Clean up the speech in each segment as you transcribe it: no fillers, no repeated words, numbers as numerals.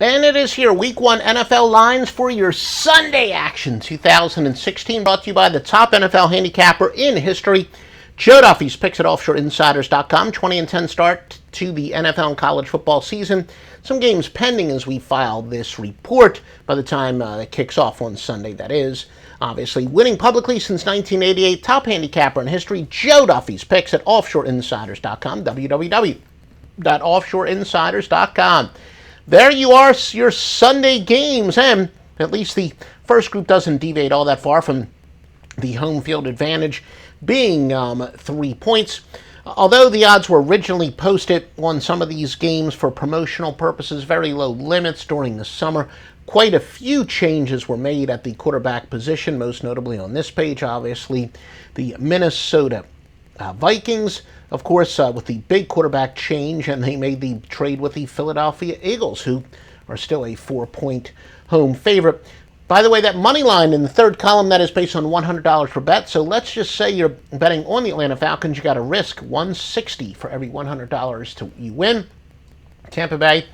And it is here, Week 1 NFL lines for your Sunday action 2016, brought to you by the top NFL handicapper in history, Joe Duffy's picks at offshoreinsiders.com. 20-10 start to the NFL and college football season. Some games pending as we file this report by the time it kicks off on Sunday, that is. Obviously, winning publicly since 1988, top handicapper in history, Joe Duffy's picks at offshoreinsiders.com, www.offshoreinsiders.com. There you are, your Sunday games, and at least the first group doesn't deviate all that far from the home field advantage being 3 points. Although the odds were originally posted on some of these games for promotional purposes, very low limits during the summer, quite a few changes were made at the quarterback position, most notably on this page, obviously, the Minnesota Vikings, of course, with the big quarterback change, and they made the trade with the Philadelphia Eagles, who are still a 4-point home favorite. By the way, that money line in the third column, that is based on $100 per bet. So let's just say you're betting on the Atlanta Falcons. You got to risk $160 for every $100 you win. Tampa Bay,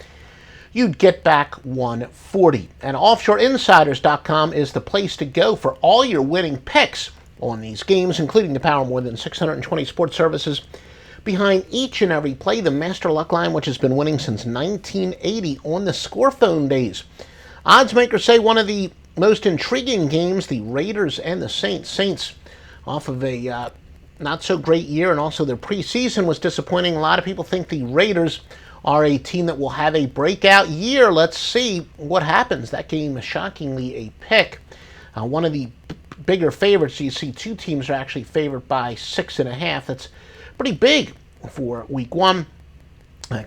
you'd get back $140. And offshoreinsiders.com is the place to go for all your winning picks on these games, including the power of more than 620 sports services behind each and every play. The Master Luck Line, which has been winning since 1980 on the score phone days. Odds makers say one of the most intriguing games, the Raiders and the Saints. Saints off of a not so great year, and also their preseason was disappointing. A lot of people think the Raiders are a team that will have a breakout year. Let's see what happens. That game is shockingly a pick. One of the bigger favorites, you see two teams are actually favored by 6.5. That's pretty big for Week 1.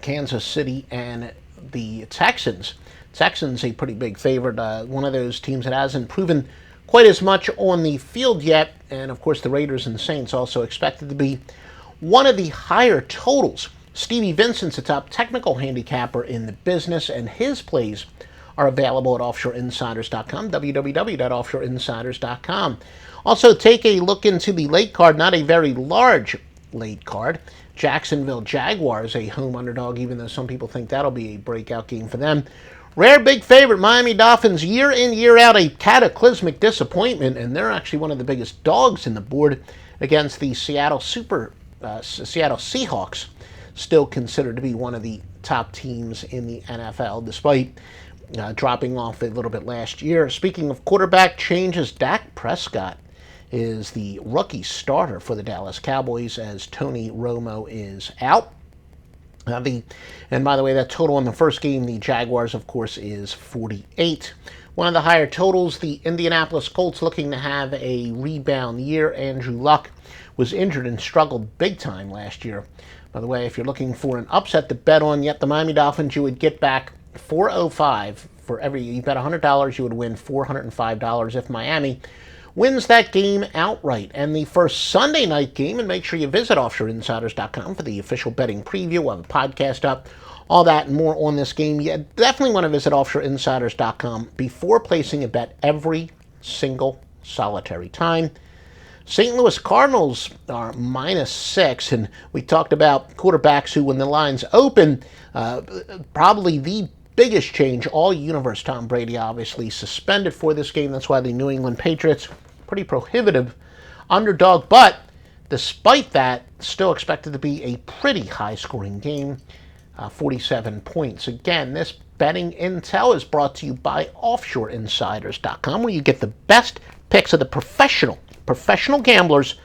Kansas City and the Texans. Texans a pretty big favorite. One of those teams that hasn't proven quite as much on the field yet. And of course the Raiders and Saints also expected to be one of the higher totals. Stevie Vincent's a top technical handicapper in the business, and his plays are available at offshoreinsiders.com, www.offshoreinsiders.com. Also, take a look into the late card, not a very large late card. Jacksonville Jaguars, a home underdog, even though some people think that'll be a breakout game for them. Rare big favorite, Miami Dolphins, year in, year out, a cataclysmic disappointment, and they're actually one of the biggest dogs in the board against the Seattle Seahawks, still considered to be one of the top teams in the NFL, despite dropping off a little bit last year. Speaking of quarterback changes, Dak Prescott is the rookie starter for the Dallas Cowboys as Tony Romo is out. And by the way, that total in the first game, the Jaguars, of course, is 48. One of the higher totals, the Indianapolis Colts looking to have a rebound year. Andrew Luck was injured and struggled big time last year. By the way, if you're looking for an upset to bet on, yet the Miami Dolphins, you would get back $405 for every, you bet $100, you would win $405 if Miami wins that game outright. And the first Sunday night game, and make sure you visit offshoreinsiders.com for the official betting preview. We'll have a podcast up, all that and more on this game. You definitely want to visit offshoreinsiders.com before placing a bet every single solitary time. St. Louis Cardinals are -6, and we talked about quarterbacks who, when the lines open, probably the biggest change, all universe. Tom Brady obviously suspended for this game. That's why the New England Patriots, pretty prohibitive underdog, but despite that, still expected to be a pretty high-scoring game, 47 points. Again, this betting intel is brought to you by offshoreinsiders.com, where you get the best picks of the professional gamblers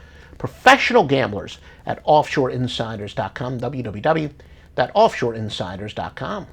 at offshoreinsiders.com, www.offshoreinsiders.com.